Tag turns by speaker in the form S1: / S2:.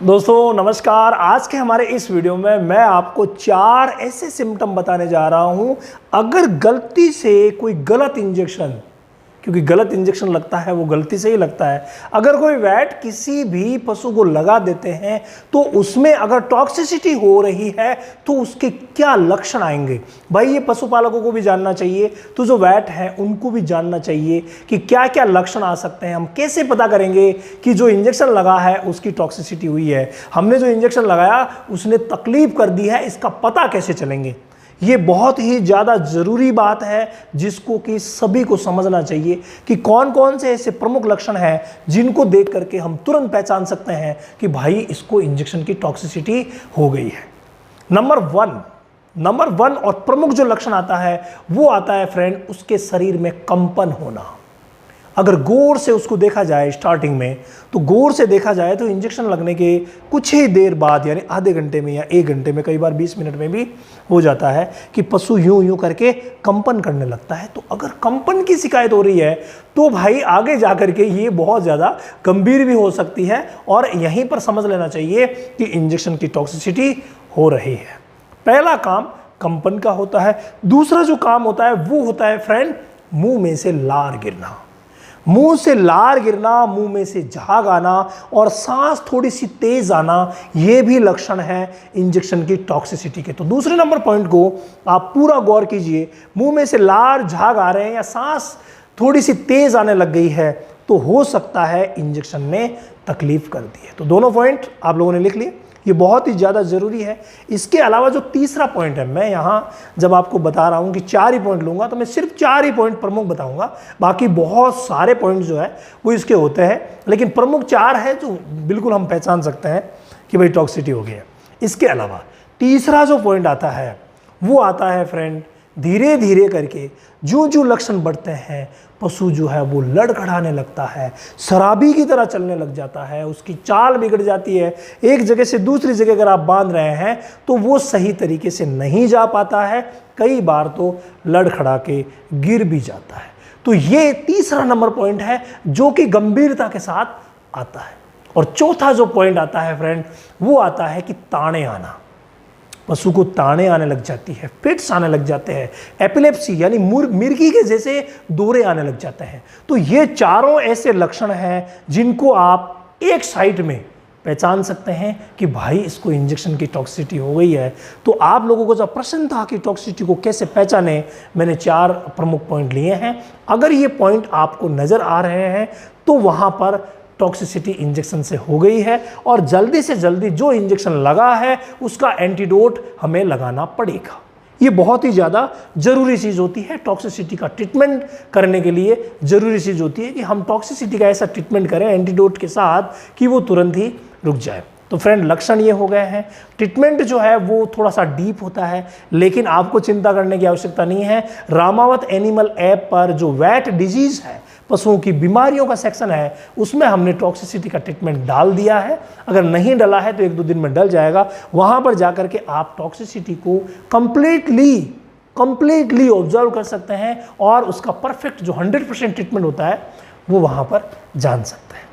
S1: दोस्तों नमस्कार। आज के हमारे इस वीडियो में मैं आपको 4 ऐसे सिम्टम बताने जा रहा हूं अगर गलती से कोई गलत इंजेक्शन, क्योंकि गलत इंजेक्शन लगता है वो गलती से ही लगता है, अगर कोई वैट किसी भी पशु को लगा देते हैं तो उसमें अगर टॉक्सिसिटी हो रही है तो उसके क्या लक्षण आएंगे। भाई ये पशुपालकों को भी जानना चाहिए, तो जो वैट है उनको भी जानना चाहिए कि क्या क्या लक्षण आ सकते हैं। हम कैसे पता करेंगे कि जो इंजेक्शन लगा है उसकी टॉक्सिसिटी हुई है, हमने जो इंजेक्शन लगाया उसने तकलीफ कर दी है, इसका पता कैसे चलेंगे। ये बहुत ही ज़्यादा ज़रूरी बात है जिसको कि सभी को समझना चाहिए कि कौन कौन से ऐसे प्रमुख लक्षण हैं जिनको देख करके हम तुरंत पहचान सकते हैं कि भाई इसको इंजेक्शन की टॉक्सिसिटी हो गई है। नंबर वन और प्रमुख जो लक्षण आता है वो आता है फ्रेंड, उसके शरीर में कंपन होना। अगर गौर से उसको देखा जाए स्टार्टिंग में, तो गौर से देखा जाए तो इंजेक्शन लगने के कुछ ही देर बाद यानी आधे घंटे में या 1 घंटे में, कई बार 20 मिनट में भी हो जाता है कि पशु यूं करके कंपन करने लगता है। तो अगर कंपन की शिकायत हो रही है तो भाई आगे जाकर के ये बहुत ज़्यादा गंभीर भी हो सकती है और यहीं पर समझ लेना चाहिए कि इंजेक्शन की टॉक्सिसिटी हो रही है। पहला काम कंपन का होता है। दूसरा जो काम होता है वो होता है फ्रेंड, मुंह में से लार गिरना। मुंह से लार गिरना, मुंह में से झाग आना और सांस थोड़ी सी तेज आना, ये भी लक्षण है इंजेक्शन की टॉक्सिसिटी के। तो दूसरे नंबर पॉइंट को आप पूरा गौर कीजिए। मुंह में से लार झाग आ रहे हैं या सांस थोड़ी सी तेज आने लग गई है तो हो सकता है इंजेक्शन ने तकलीफ कर दी है। तो दोनों पॉइंट आप लोगों ने लिख लिए, ये बहुत ही ज़्यादा ज़रूरी है। इसके अलावा जो तीसरा पॉइंट है, मैं यहाँ जब आपको बता रहा हूँ कि 4 ही पॉइंट लूँगा तो मैं सिर्फ 4 ही पॉइंट प्रमुख बताऊँगा, बाकी बहुत सारे पॉइंट जो है वो इसके होते हैं, लेकिन प्रमुख 4 है जो बिल्कुल हम पहचान सकते हैं कि भाई टॉक्सिसिटी हो गई है। इसके अलावा तीसरा जो पॉइंट आता है वो आता है फ्रेंड, धीरे धीरे करके जो लक्षण बढ़ते हैं पशु जो है वो लड़खड़ाने लगता है, शराबी की तरह चलने लग जाता है, उसकी चाल बिगड़ जाती है। एक जगह से दूसरी जगह अगर आप बांध रहे हैं तो वो सही तरीके से नहीं जा पाता है, कई बार तो लड़खड़ा के गिर भी जाता है। तो ये तीसरा नंबर पॉइंट है जो कि गंभीरता के साथ आता है। और चौथा जो पॉइंट आता है फ्रेंड वो आता है कि ताने आना। पशु को ताने आने लग जाती है, फिट्स आने लग जाते हैं, एपिलेप्सी यानी मिर्गी के जैसे दौरे आने लग जाते हैं। तो ये चारों ऐसे लक्षण हैं जिनको आप एक साइड में पहचान सकते हैं कि भाई इसको इंजेक्शन की टॉक्सिसिटी हो गई है। तो आप लोगों को जो प्रश्न था कि टॉक्सिसिटी को कैसे पहचाने, मैंने 4 प्रमुख पॉइंट लिए हैं। अगर ये पॉइंट आपको नज़र आ रहे हैं तो वहाँ पर टॉक्सिसिटी इंजेक्शन से हो गई है और जल्दी से जल्दी जो इंजेक्शन लगा है उसका एंटीडोट हमें लगाना पड़ेगा। ये बहुत ही ज़्यादा ज़रूरी चीज़ होती है। टॉक्सिसिटी का ट्रीटमेंट करने के लिए ज़रूरी चीज़ होती है कि हम टॉक्सिसिटी का ऐसा ट्रीटमेंट करें एंटीडोट के साथ कि वो तुरंत ही रुक जाए। तो फ्रेंड लक्षण ये हो गए हैं। ट्रीटमेंट जो है वो थोड़ा सा डीप होता है, लेकिन आपको चिंता करने की आवश्यकता नहीं है। रामावत एनिमल ऐप पर जो वैट डिजीज़ है, पशुओं की बीमारियों का सेक्शन है, उसमें हमने टॉक्सिसिटी का ट्रीटमेंट डाल दिया है। अगर नहीं डला है तो 1-2 दिन में डल जाएगा। वहाँ पर जाकर के आप टॉक्सिसिटी को कंप्लीटली ऑब्जर्व कर सकते हैं और उसका परफेक्ट जो 100% ट्रीटमेंट होता है वो वहाँ पर जान सकते हैं।